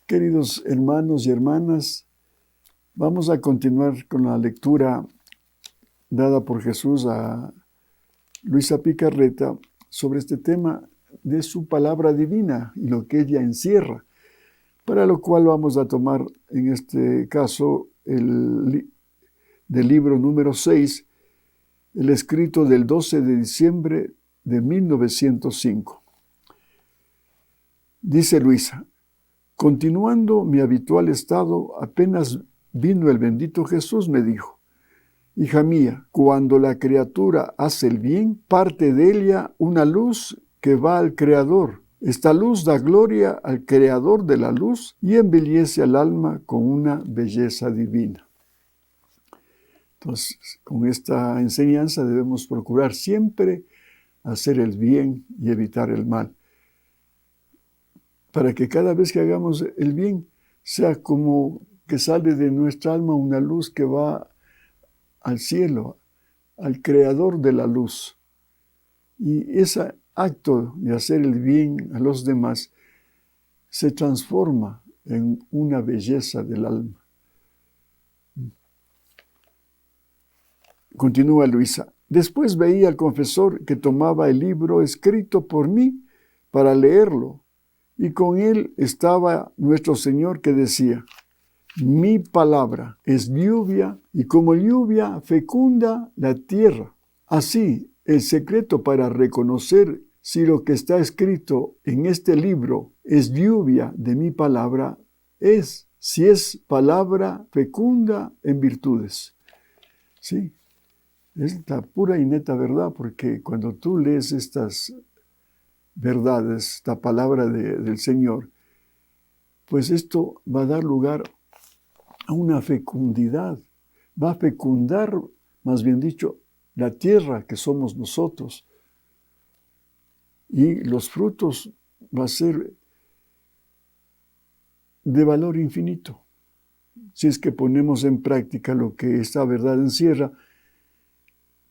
Queridos hermanos y hermanas, vamos a continuar con la lectura dada por Jesús a Luisa Picarreta sobre este tema de su palabra divina y lo que ella encierra, para lo cual vamos a tomar en este caso del libro número 6, el escrito del 12 de diciembre de 1905. Dice Luisa: continuando mi habitual estado, apenas vino el bendito Jesús, me dijo: hija mía, cuando la criatura hace el bien, parte de ella una luz que va al Creador. Esta luz da gloria al Creador de la luz y embellece al alma con una belleza divina. Entonces, con esta enseñanza debemos procurar siempre hacer el bien y evitar el mal, para que cada vez que hagamos el bien sea como que sale de nuestra alma una luz que va al cielo, al Creador de la luz. Y ese acto de hacer el bien a los demás se transforma en una belleza del alma. Continúa Luisa: después veía al confesor que tomaba el libro escrito por mí para leerlo, y con él estaba nuestro Señor que decía: mi palabra es lluvia, y como lluvia fecunda la tierra. Así, el secreto para reconocer si lo que está escrito en este libro es lluvia de mi palabra es si es palabra fecunda en virtudes. Sí, es la pura y neta verdad, porque cuando tú lees estas verdades, esta palabra del Señor, pues esto va a dar lugar a una fecundidad, va a fecundar, más bien dicho, la tierra que somos nosotros, y los frutos va a ser de valor infinito, si es que ponemos en práctica lo que esta verdad encierra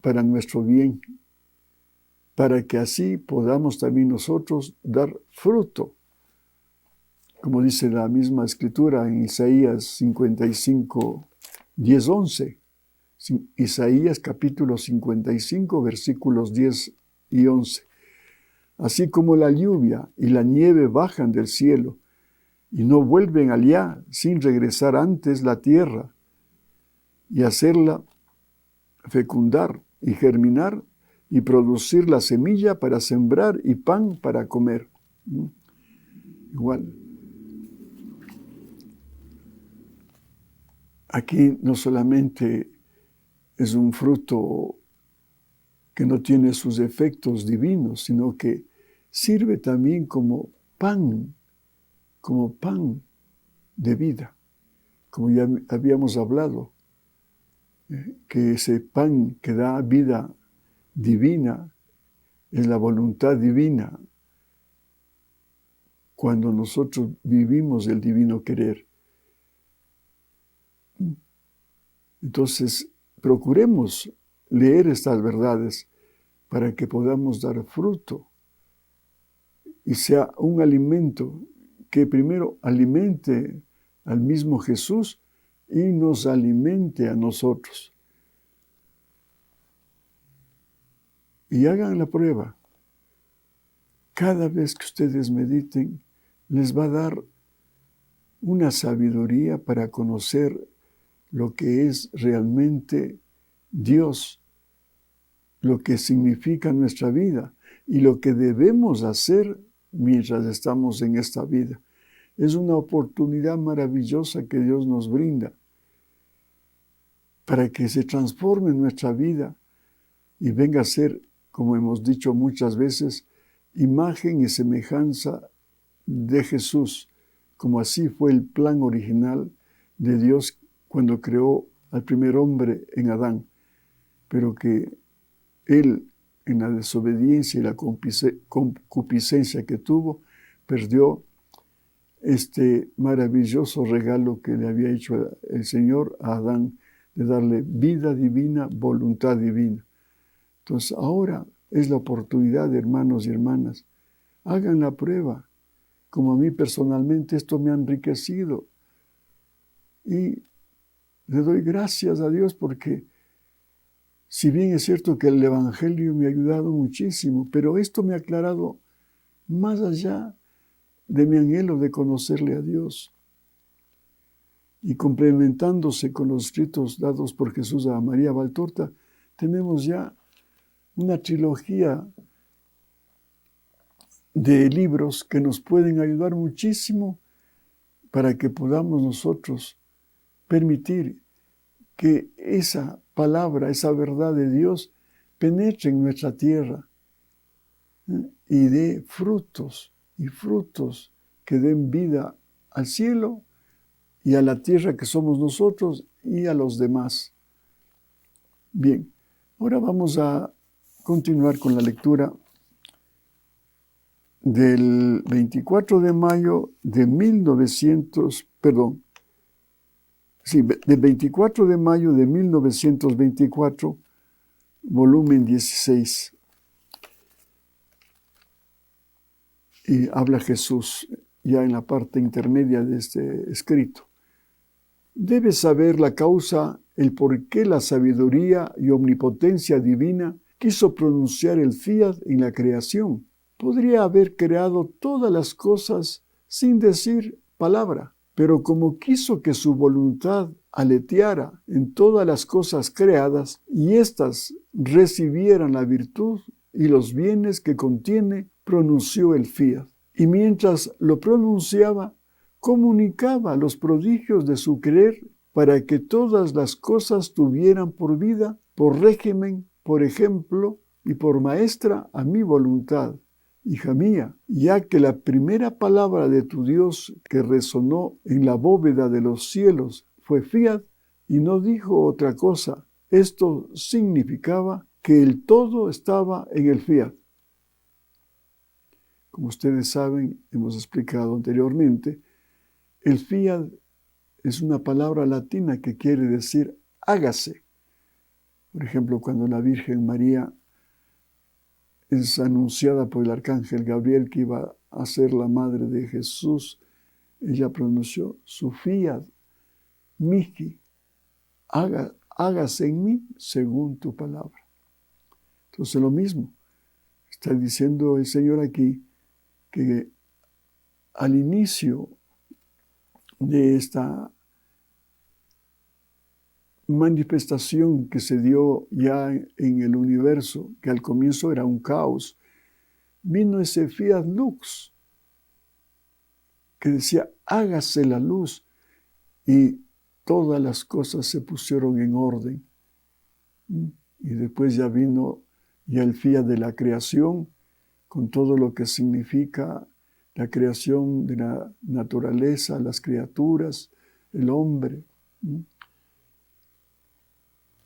para nuestro bien, para que así podamos también nosotros dar fruto, como dice la misma Escritura en Isaías 55, 10, 11. Isaías capítulo 55, versículos 10 y 11. Así como la lluvia y la nieve bajan del cielo y no vuelven allá sin regresar antes la tierra y hacerla fecundar y germinar y producir la semilla para sembrar y pan para comer. Igual. Aquí no solamente es un fruto que no tiene sus efectos divinos, sino que sirve también como pan de vida, como ya habíamos hablado, que ese pan que da vida divina es la voluntad divina, cuando nosotros vivimos el divino querer. Entonces, procuremos leer estas verdades para que podamos dar fruto y sea un alimento que primero alimente al mismo Jesús y nos alimente a nosotros. Y hagan la prueba. Cada vez que ustedes mediten, les va a dar una sabiduría para conocer lo que es realmente Dios, lo que significa nuestra vida y lo que debemos hacer mientras estamos en esta vida. Es una oportunidad maravillosa que Dios nos brinda para que se transforme nuestra vida y venga a ser, como hemos dicho muchas veces, imagen y semejanza de Jesús, como así fue el plan original de Dios cuando creó al primer hombre en Adán, pero que él, en la desobediencia y la concupiscencia que tuvo, perdió este maravilloso regalo que le había hecho el Señor a Adán, de darle vida divina, voluntad divina. Entonces ahora es la oportunidad, hermanos y hermanas, hagan la prueba, como a mí personalmente esto me ha enriquecido. Y le doy gracias a Dios porque si bien es cierto que el Evangelio me ha ayudado muchísimo, pero esto me ha aclarado más allá de mi anhelo de conocerle a Dios. Y complementándose con los escritos dados por Jesús a María Valtorta, tenemos ya una trilogía de libros que nos pueden ayudar muchísimo para que podamos nosotros permitir que esa palabra, esa verdad de Dios penetre en nuestra tierra y dé frutos y frutos que den vida al cielo y a la tierra que somos nosotros y a los demás. Bien, ahora vamos a continuar con la lectura del 24 de mayo de 1924, volumen 16. Y habla Jesús ya en la parte intermedia de este escrito. Debes saber la causa, el por qué la sabiduría y omnipotencia divina quiso pronunciar el fiat en la creación. Podría haber creado todas las cosas sin decir palabra, pero como quiso que su voluntad aleteara en todas las cosas creadas y éstas recibieran la virtud y los bienes que contiene, pronunció el fiat. Y mientras lo pronunciaba, comunicaba los prodigios de su querer para que todas las cosas tuvieran por vida, por régimen, por ejemplo y por maestra a mi voluntad. Hija mía, ya que la primera palabra de tu Dios que resonó en la bóveda de los cielos fue fiat y no dijo otra cosa, esto significaba que el todo estaba en el fiat. Como ustedes saben, hemos explicado anteriormente, el fiat es una palabra latina que quiere decir hágase. Por ejemplo, cuando la Virgen María es anunciada por el arcángel Gabriel que iba a ser la madre de Jesús, ella pronunció su fiat, mihi, hágase en mí según tu palabra. Entonces lo mismo, está diciendo el Señor aquí que al inicio de esta manifestación que se dio ya en el universo, que al comienzo era un caos, vino ese fiat lux, que decía, hágase la luz, y todas las cosas se pusieron en orden. Y después ya vino ya el fiat de la creación, con todo lo que significa la creación de la naturaleza, las criaturas, el hombre.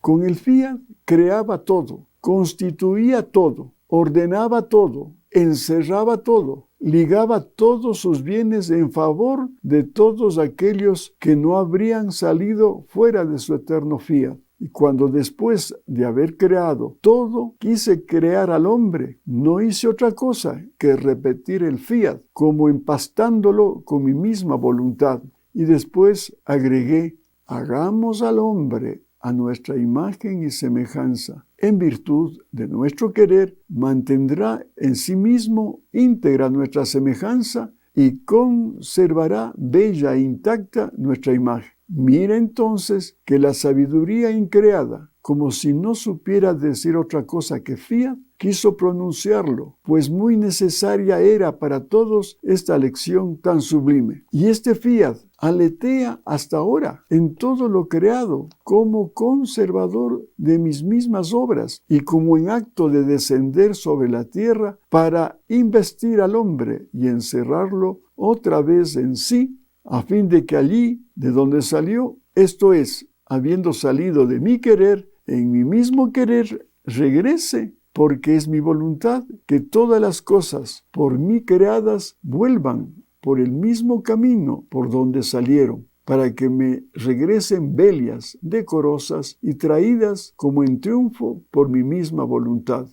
Con el fiat creaba todo, constituía todo, ordenaba todo, encerraba todo, ligaba todos sus bienes en favor de todos aquellos que no habrían salido fuera de su eterno fiat. Y cuando después de haber creado todo, quise crear al hombre, no hice otra cosa que repetir el fiat, como empastándolo con mi misma voluntad. Y después agregué, hagamos al hombre a nuestra imagen y semejanza. En virtud de nuestro querer, mantendrá en sí mismo íntegra nuestra semejanza y conservará bella e intacta nuestra imagen. Mira entonces que la sabiduría increada, como si no supiera decir otra cosa que fiat, quiso pronunciarlo, pues muy necesaria era para todos esta lección tan sublime. Y este fiat aletea hasta ahora en todo lo creado, como conservador de mis mismas obras y como en acto de descender sobre la tierra para investir al hombre y encerrarlo otra vez en sí, a fin de que allí, de donde salió, esto es, habiendo salido de mi querer, en mi mismo querer, regrese, porque es mi voluntad que todas las cosas por mí creadas vuelvan por el mismo camino por donde salieron, para que me regresen bellas, decorosas y traídas como en triunfo por mi misma voluntad.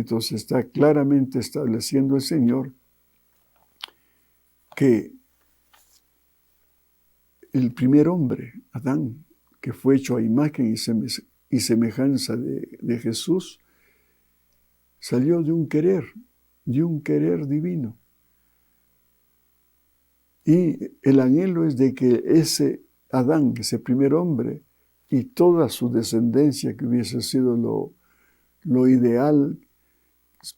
Entonces está claramente estableciendo el Señor que el primer hombre, Adán, que fue hecho a imagen y semejanza de Jesús, salió de un querer divino. Y el anhelo es de que ese Adán, ese primer hombre, y toda su descendencia, que hubiese sido lo ideal,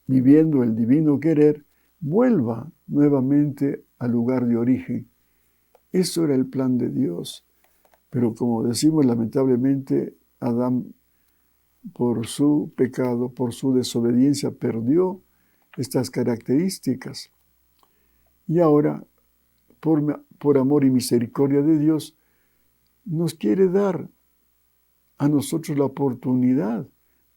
viviendo el divino querer, vuelva nuevamente al lugar de origen. Eso era el plan de Dios. Pero como decimos, lamentablemente, Adán, por su pecado, por su desobediencia, perdió estas características. Y ahora, por amor y misericordia de Dios, nos quiere dar a nosotros la oportunidad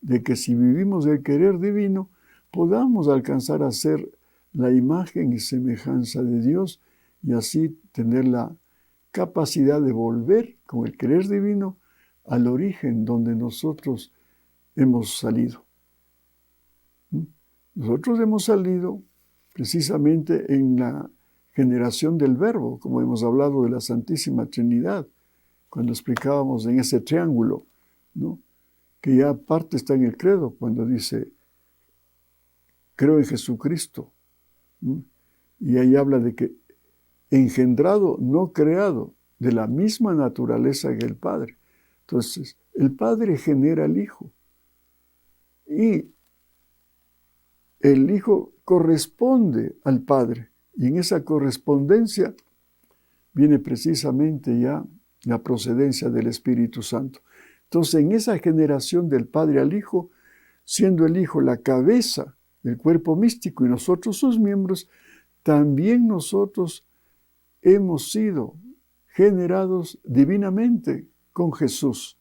de que si vivimos el querer divino, podamos alcanzar a ser la imagen y semejanza de Dios y así tener la capacidad de volver con el querer divino al origen donde nosotros hemos salido. Nosotros hemos salido precisamente en la generación del Verbo, como hemos hablado de la Santísima Trinidad, cuando explicábamos en ese triángulo, ¿no? Que ya parte está en el credo, cuando dice, creo en Jesucristo, ¿no? Y ahí habla de que engendrado, no creado, de la misma naturaleza que el Padre. Entonces, el Padre genera al Hijo y el Hijo corresponde al Padre. Y en esa correspondencia viene precisamente ya la procedencia del Espíritu Santo. Entonces, en esa generación del Padre al Hijo, siendo el Hijo la cabeza del cuerpo místico y nosotros sus miembros, también nosotros hemos sido generados divinamente con Jesús.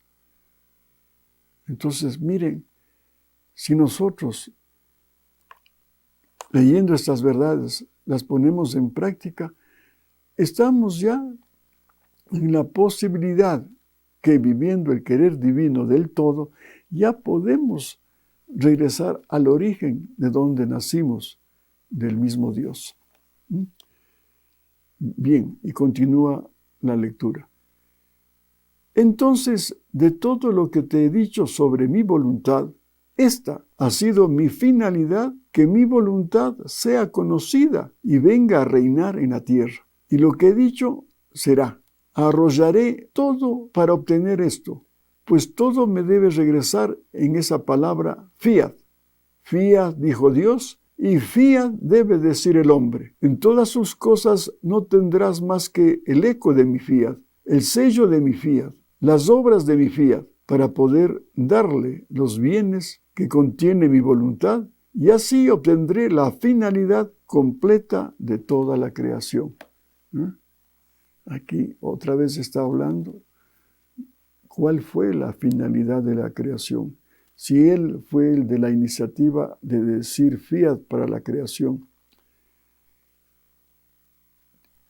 Entonces, miren, si nosotros, leyendo estas verdades, las ponemos en práctica, estamos ya en la posibilidad que viviendo el querer divino del todo, ya podemos regresar al origen de donde nacimos, del mismo Dios. Bien, y continúa la lectura. Entonces, de todo lo que te he dicho sobre mi voluntad, esta ha sido mi finalidad, que mi voluntad sea conocida y venga a reinar en la tierra. Y lo que he dicho será, arrollaré todo para obtener esto, pues todo me debe regresar en esa palabra fiat. Fiat, dijo Dios, y fiat debe decir el hombre. En todas sus cosas no tendrás más que el eco de mi fiat, el sello de mi fiat, las obras de mi fiat, para poder darle los bienes que contiene mi voluntad, y así obtendré la finalidad completa de toda la creación. Aquí otra vez está hablando cuál fue la finalidad de la creación. Si Él fue el de la iniciativa de decir fiat para la creación,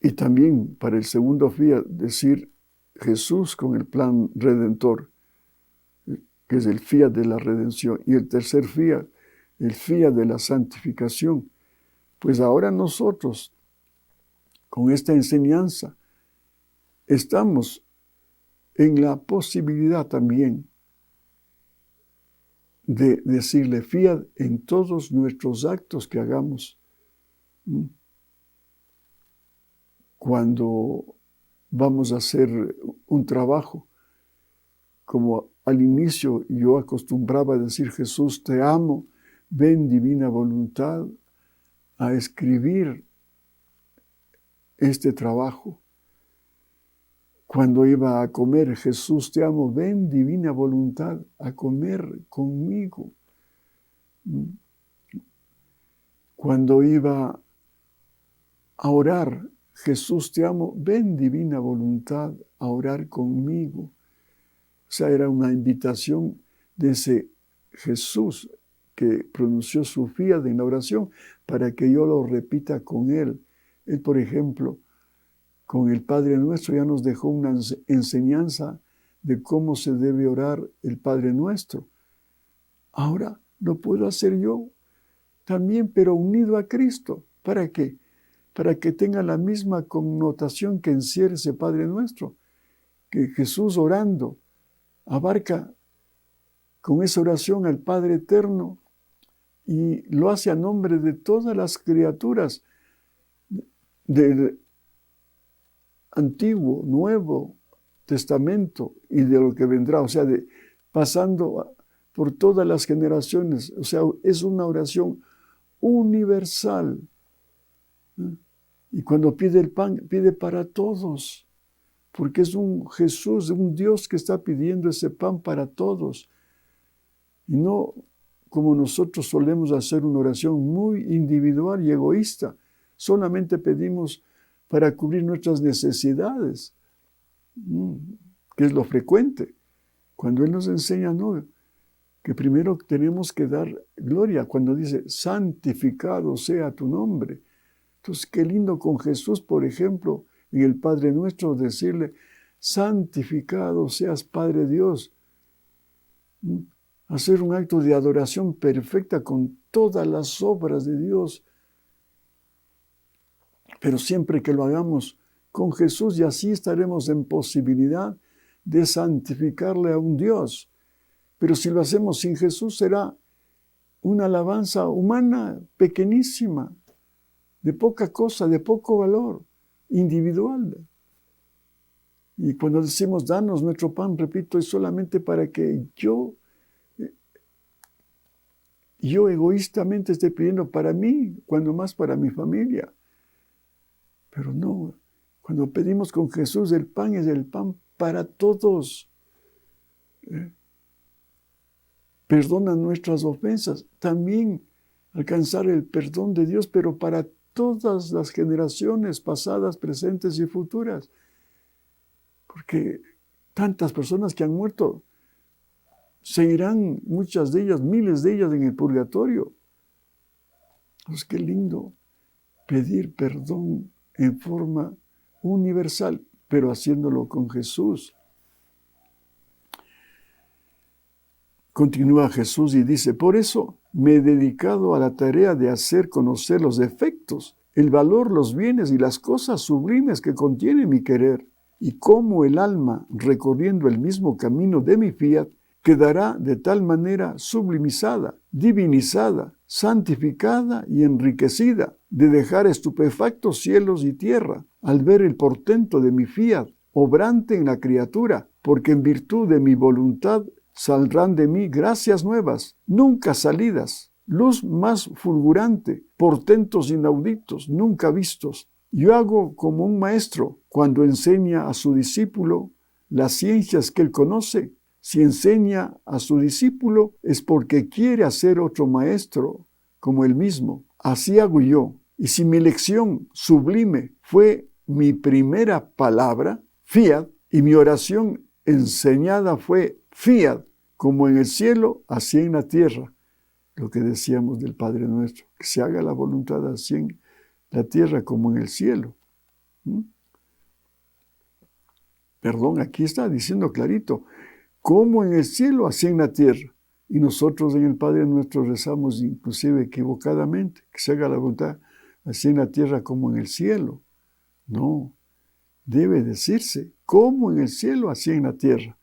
y también para el segundo fiat decir Jesús con el plan redentor, que es el fiat de la redención, y el tercer fiat, el fiat de la santificación, pues ahora nosotros, con esta enseñanza, estamos en la posibilidad también de decirle fiat en todos nuestros actos que hagamos. Cuando vamos a hacer un trabajo, como al inicio yo acostumbraba a decir, Jesús, te amo, ven divina voluntad a escribir este trabajo. Cuando iba a comer, Jesús, te amo, ven divina voluntad a comer conmigo. Cuando iba a orar, Jesús, te amo, ven divina voluntad a orar conmigo. O sea, era una invitación de ese Jesús que pronunció su fiat en la oración para que yo lo repita con Él. Él, por ejemplo, con el Padre Nuestro ya nos dejó una enseñanza de cómo se debe orar el Padre Nuestro. Ahora lo puedo hacer yo también, pero unido a Cristo. ¿Para qué? Para que tenga la misma connotación que encierra ese Padre Nuestro, que Jesús orando abarca con esa oración al Padre Eterno y lo hace a nombre de todas las criaturas del Antiguo, Nuevo Testamento y de lo que vendrá, o sea, pasando por todas las generaciones, o sea, es una oración universal. Y cuando pide el pan, pide para todos, porque es un Jesús, un Dios que está pidiendo ese pan para todos. Y no como nosotros solemos hacer una oración muy individual y egoísta. Solamente pedimos para cubrir nuestras necesidades, que es lo frecuente. Cuando Él nos enseña, no, que primero tenemos que dar gloria. Cuando dice, santificado sea tu nombre. Entonces, qué lindo con Jesús, por ejemplo, en el Padre Nuestro, decirle, santificado seas Padre Dios. Hacer un acto de adoración perfecta con todas las obras de Dios. Pero siempre que lo hagamos con Jesús, y así estaremos en posibilidad de santificarle a un Dios. Pero si lo hacemos sin Jesús, será una alabanza humana pequeñísima, de poca cosa, de poco valor, individual. Y cuando decimos, danos nuestro pan, repito, es solamente para que yo egoístamente esté pidiendo para mí, cuando más para mi familia. Pero no, cuando pedimos con Jesús, el pan es el pan para todos. Perdona nuestras ofensas, también alcanzar el perdón de Dios, pero para todas las generaciones pasadas, presentes y futuras. Porque tantas personas que han muerto, seguirán muchas de ellas, miles de ellas en el purgatorio. Pues qué lindo pedir perdón en forma universal, pero haciéndolo con Jesús. Continúa Jesús y dice, por eso me he dedicado a la tarea de hacer conocer los defectos, el valor, los bienes y las cosas sublimes que contiene mi querer, y cómo el alma, recorriendo el mismo camino de mi fiat, quedará de tal manera sublimizada, divinizada, santificada y enriquecida, de dejar estupefactos cielos y tierra, al ver el portento de mi fiat, obrante en la criatura, porque en virtud de mi voluntad saldrán de mí gracias nuevas, nunca salidas, luz más fulgurante, portentos inauditos, nunca vistos. Yo hago como un maestro cuando enseña a su discípulo las ciencias que él conoce. Si enseña a su discípulo es porque quiere hacer otro maestro como él mismo. Así hago yo. Y si mi lección sublime fue mi primera palabra, fiat, y mi oración enseñada fue fiat, como en el cielo, así en la tierra. Lo que decíamos del Padre Nuestro, que se haga la voluntad así en la tierra como en el cielo. Perdón, aquí está diciendo clarito, como en el cielo, así en la tierra. Y nosotros en el Padre Nuestro rezamos inclusive equivocadamente, que se haga la voluntad así en la tierra como en el cielo. No, debe decirse, como en el cielo, así en la tierra.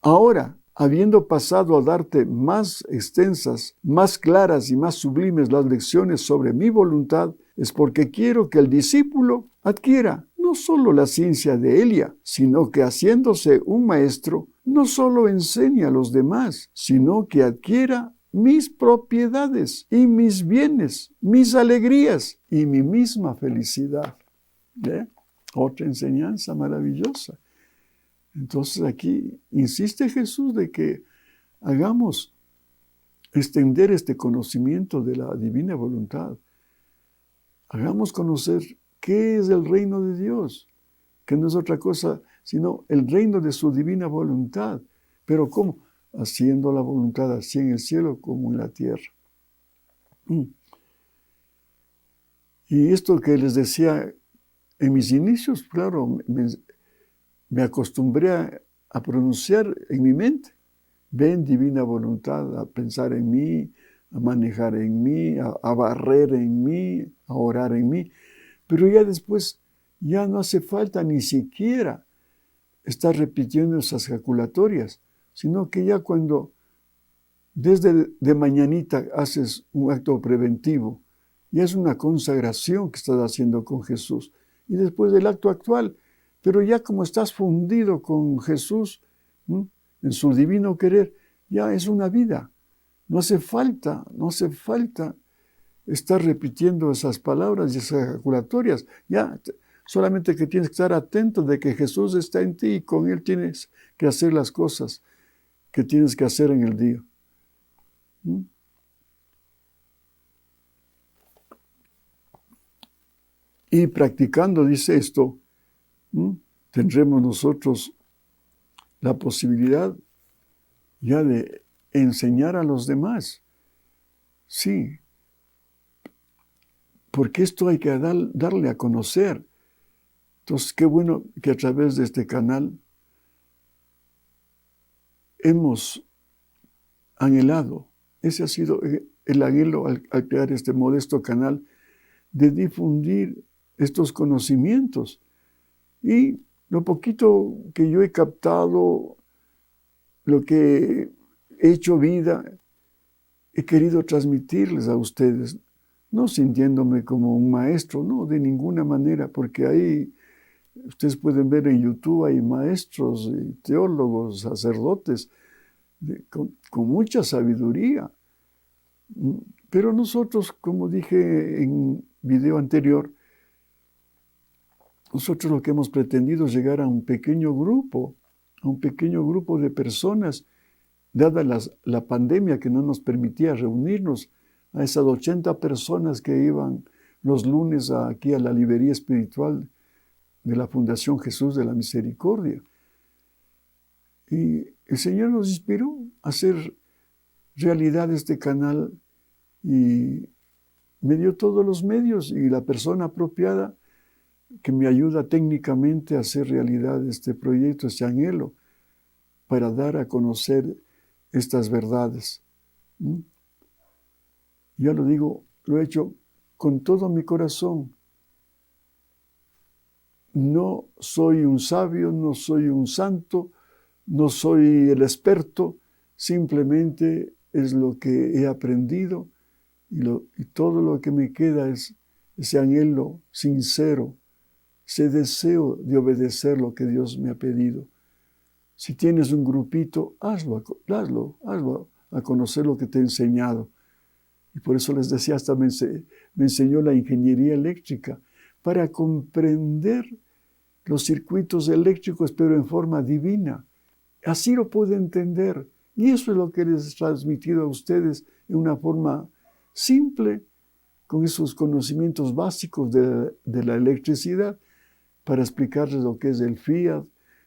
Ahora, habiendo pasado a darte más extensas, más claras y más sublimes las lecciones sobre mi voluntad, es porque quiero que el discípulo adquiera no solo la ciencia de Elia, sino que haciéndose un maestro, no solo enseñe a los demás, sino que adquiera mis propiedades y mis bienes, mis alegrías y mi misma felicidad. Otra enseñanza maravillosa. Entonces aquí insiste Jesús de que hagamos extender este conocimiento de la divina voluntad. Hagamos conocer qué es el reino de Dios, que no es otra cosa sino el reino de su divina voluntad. Pero ¿cómo? Haciendo la voluntad así en el cielo como en la tierra. Y esto que les decía en mis inicios, claro, me acostumbré a pronunciar en mi mente, ven divina voluntad, a pensar en mí, a manejar en mí, a barrer en mí, a orar en mí. Pero ya después, ya no hace falta ni siquiera estar repitiendo esas ejaculatorias, sino que ya cuando desde de mañanita haces un acto preventivo, ya es una consagración que estás haciendo con Jesús. Y después del acto actual, pero ya como estás fundido con Jesús, en su divino querer, ya es una vida. No hace falta estar repitiendo esas palabras y esas ejaculatorias. Ya, solamente que tienes que estar atento de que Jesús está en ti y con Él tienes que hacer las cosas que tienes que hacer en el día. Y practicando, dice esto, tendremos nosotros la posibilidad ya de enseñar a los demás. Sí, porque esto hay que darle a conocer. Entonces, qué bueno que a través de este canal hemos anhelado, ese ha sido el anhelo al crear este modesto canal, de difundir estos conocimientos. Y lo poquito que yo he captado, lo que he hecho vida, he querido transmitirles a ustedes, no sintiéndome como un maestro, no, de ninguna manera, porque ahí ustedes pueden ver en YouTube, hay maestros, teólogos, sacerdotes, con mucha sabiduría. Pero nosotros, como dije en video anterior, nosotros lo que hemos pretendido es llegar a un pequeño grupo de personas, dada la pandemia que no nos permitía reunirnos, a esas 80 personas que iban los lunes aquí a la librería espiritual de la Fundación Jesús de la Misericordia. Y el Señor nos inspiró a hacer realidad este canal y me dio todos los medios y la persona apropiada que me ayuda técnicamente a hacer realidad este proyecto, este anhelo, para dar a conocer estas verdades. Ya lo digo, lo he hecho con todo mi corazón. No soy un sabio, no soy un santo, no soy el experto, simplemente es lo que he aprendido y todo lo que me queda es ese anhelo sincero, ese deseo de obedecer lo que Dios me ha pedido. Si tienes un grupito, hazlo a conocer lo que te he enseñado. Y por eso les decía, hasta me enseñó la ingeniería eléctrica para comprender los circuitos eléctricos, pero en forma divina. Así lo pude entender. Y eso es lo que les he transmitido a ustedes en una forma simple, con esos conocimientos básicos de la electricidad, para explicarles lo que es el fiat,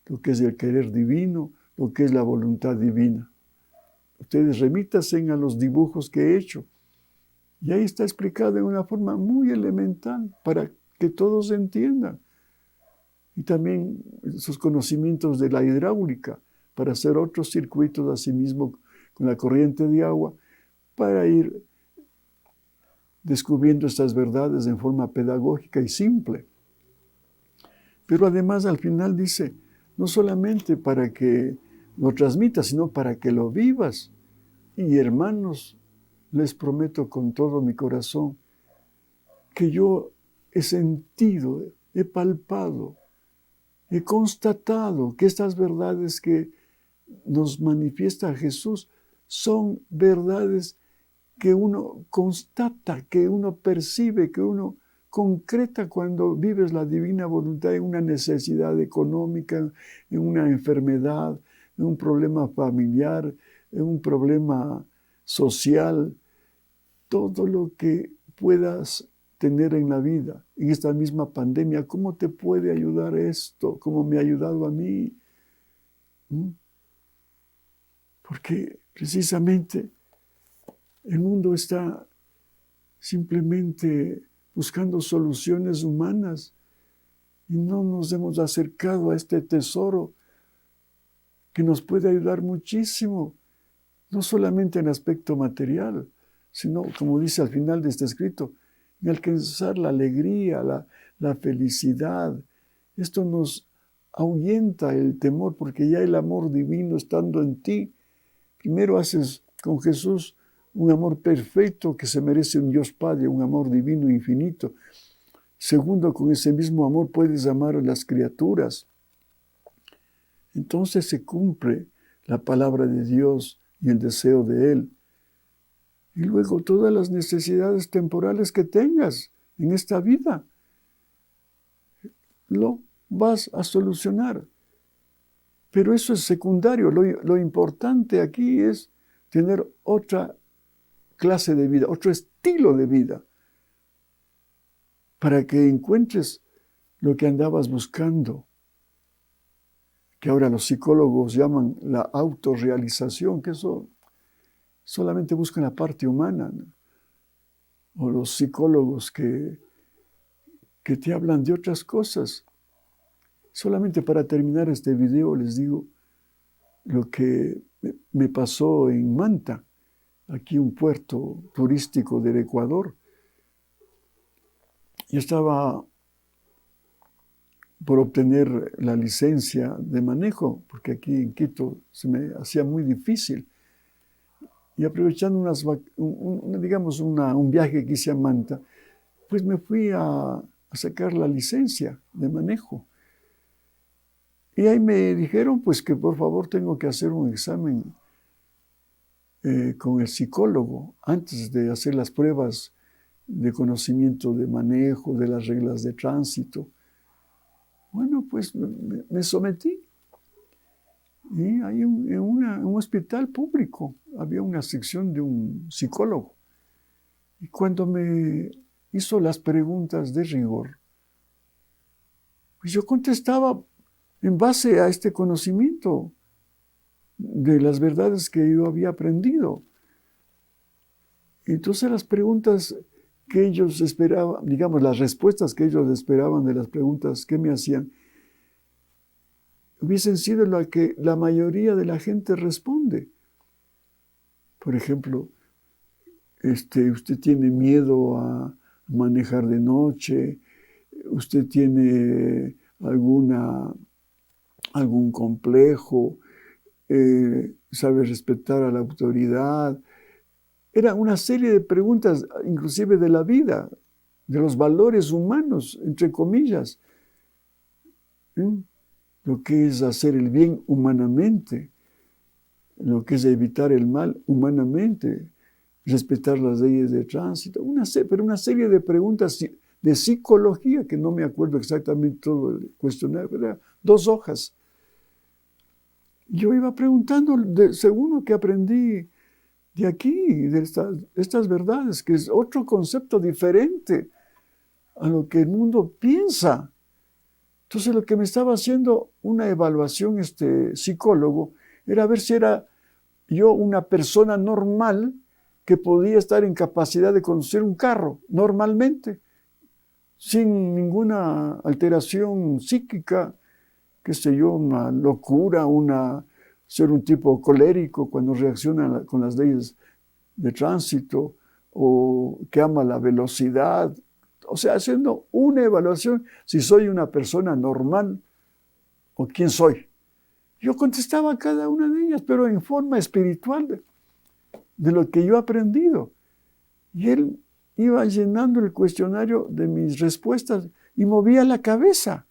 lo que es el querer divino, lo que es la voluntad divina. Ustedes remítanse a los dibujos que he hecho. Y ahí está explicado de una forma muy elemental para que todos entiendan. Y también sus conocimientos de la hidráulica para hacer otros circuitos asimismo con la corriente de agua, para ir descubriendo estas verdades en forma pedagógica y simple. Pero además al final dice, no solamente para que lo transmitas, sino para que lo vivas. Y hermanos, les prometo con todo mi corazón que yo he sentido, he palpado, he constatado que estas verdades que nos manifiesta Jesús son verdades que uno constata, que uno percibe, que uno concreta cuando vives la divina voluntad en una necesidad económica, en una enfermedad, en un problema familiar, en un problema social, todo lo que puedas tener en la vida, en esta misma pandemia. ¿Cómo te puede ayudar esto? ¿Cómo me ha ayudado a mí? Porque precisamente el mundo está simplemente buscando soluciones humanas y no nos hemos acercado a este tesoro que nos puede ayudar muchísimo, no solamente en aspecto material, sino, como dice al final de este escrito, en alcanzar la alegría, la felicidad. Esto nos ahuyenta el temor, porque ya el amor divino estando en ti, primero haces con Jesús un amor perfecto que se merece un Dios Padre, un amor divino infinito. Segundo, con ese mismo amor puedes amar a las criaturas. Entonces se cumple la palabra de Dios y el deseo de Él. Y luego todas las necesidades temporales que tengas en esta vida, lo vas a solucionar. Pero eso es secundario. Lo importante aquí es tener otra clase de vida, otro estilo de vida, para que encuentres lo que andabas buscando, que ahora los psicólogos llaman la autorrealización, que eso solamente buscan la parte humana, ¿no? O los psicólogos que te hablan de otras cosas. Solamente para terminar este video les digo lo que me pasó en Manta, aquí un puerto turístico del Ecuador. Yo estaba por obtener la licencia de manejo, porque aquí en Quito se me hacía muy difícil. Y aprovechando un viaje que hice a Manta, pues me fui a sacar la licencia de manejo. Y ahí me dijeron pues que por favor tengo que hacer un examen con el psicólogo antes de hacer las pruebas de conocimiento de manejo, de las reglas de tránsito. Bueno, pues me sometí. Y ahí en un hospital público había una sección de un psicólogo. Y cuando me hizo las preguntas de rigor, pues yo contestaba en base a este conocimiento de las verdades que yo había aprendido. Entonces las preguntas que ellos esperaban, digamos, las respuestas que ellos esperaban de las preguntas que me hacían, hubiesen sido lo que la mayoría de la gente responde. Por ejemplo, usted tiene miedo a manejar de noche, usted tiene algún complejo, sabe respetar a la autoridad. Era una serie de preguntas, inclusive de la vida, de los valores humanos, entre comillas. Lo que es hacer el bien humanamente, lo que es evitar el mal humanamente, respetar las leyes de tránsito, pero una serie de preguntas de psicología, que no me acuerdo exactamente todo el cuestionario, pero eran 2 hojas. Yo iba preguntando según lo que aprendí de aquí, de estas verdades, que es otro concepto diferente a lo que el mundo piensa. Entonces lo que me estaba haciendo una evaluación psicólogo era ver si era yo una persona normal que podía estar en capacidad de conducir un carro normalmente, sin ninguna alteración psíquica, qué sé yo, una locura, ser un tipo colérico cuando reacciona con las leyes de tránsito o que ama la velocidad. O sea, haciendo una evaluación si soy una persona normal o quién soy. Yo contestaba a cada una de ellas, pero en forma espiritual de lo que yo he aprendido. Y él iba llenando el cuestionario de mis respuestas y movía la cabeza.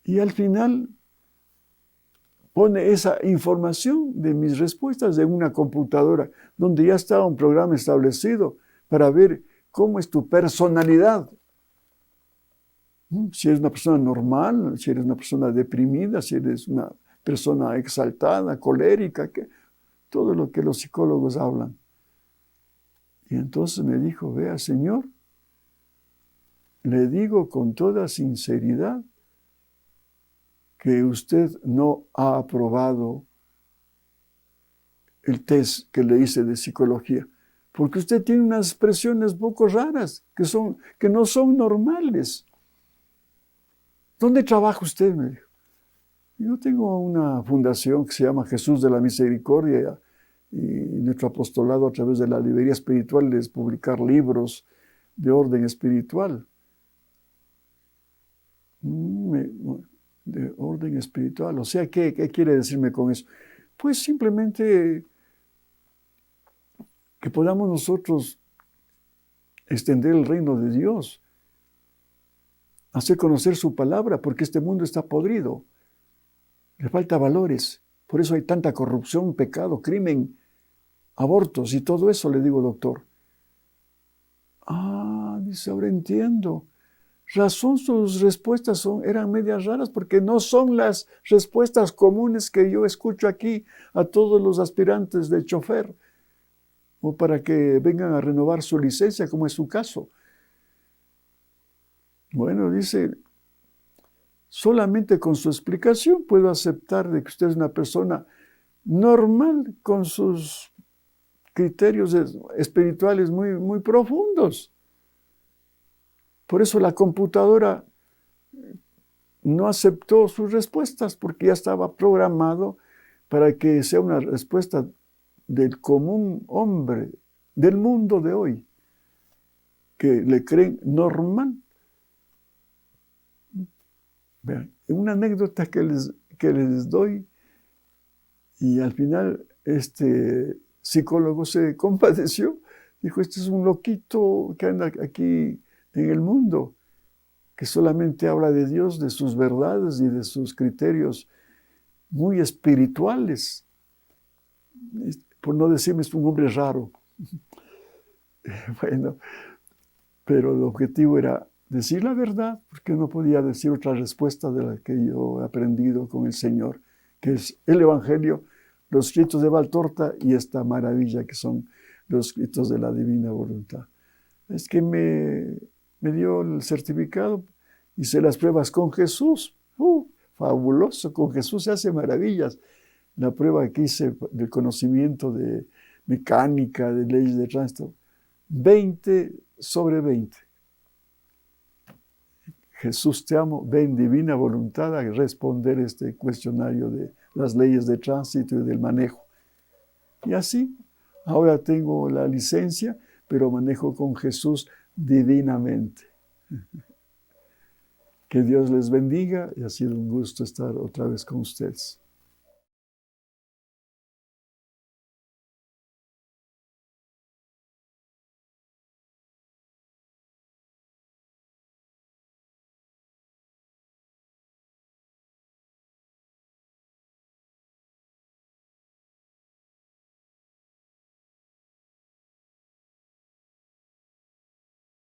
Y al final pone esa información de mis respuestas en una computadora, donde ya estaba un programa establecido para ver cómo es tu personalidad. Si eres una persona normal, si eres una persona deprimida, si eres una persona exaltada, colérica, todo lo que los psicólogos hablan. Y entonces me dijo, vea, señor, le digo con toda sinceridad que usted no ha aprobado el test que le hice de psicología, porque usted tiene unas expresiones poco raras, que no son normales. ¿Dónde trabaja usted? Me dijo. Yo tengo una fundación que se llama Jesús de la Misericordia Y nuestro apostolado a través de la librería espiritual es publicar libros de orden espiritual. De orden espiritual. O sea, ¿qué quiere decirme con eso? Pues simplemente que podamos nosotros extender el reino de Dios, hacer conocer su palabra, porque este mundo está podrido. Le falta valores. Por eso hay tanta corrupción, pecado, crimen, abortos y todo eso, le digo, doctor. Dice, ahora entiendo. Razón, sus respuestas eran medias raras porque no son las respuestas comunes que yo escucho aquí a todos los aspirantes de chofer o para que vengan a renovar su licencia, como es su caso. Bueno, dice, solamente con su explicación puedo aceptar de que usted es una persona normal con sus criterios espirituales muy, muy profundos. Por eso la computadora no aceptó sus respuestas, porque ya estaba programado para que sea una respuesta del común hombre, del mundo de hoy, que le creen normal. Vean, una anécdota que les doy, y al final este psicólogo se compadeció, dijo, este es un loquito que anda aquí en el mundo, que solamente habla de Dios, de sus verdades y de sus criterios muy espirituales. Por no decirme, es un hombre raro. Bueno, pero el objetivo era decir la verdad, porque no podía decir otra respuesta de la que yo he aprendido con el Señor, que es el Evangelio, los escritos de Valtorta y esta maravilla que son los escritos de la divina voluntad. Es que me dio el certificado, hice las pruebas con Jesús. Fabuloso, con Jesús se hace maravillas. La prueba que hice del conocimiento de mecánica, de leyes de tránsito, 20 sobre 20. Jesús te amo, ven divina voluntad a responder este cuestionario de las leyes de tránsito y del manejo. Y así, ahora tengo la licencia, pero manejo con Jesús divinamente. Que Dios les bendiga y ha sido un gusto estar otra vez con ustedes.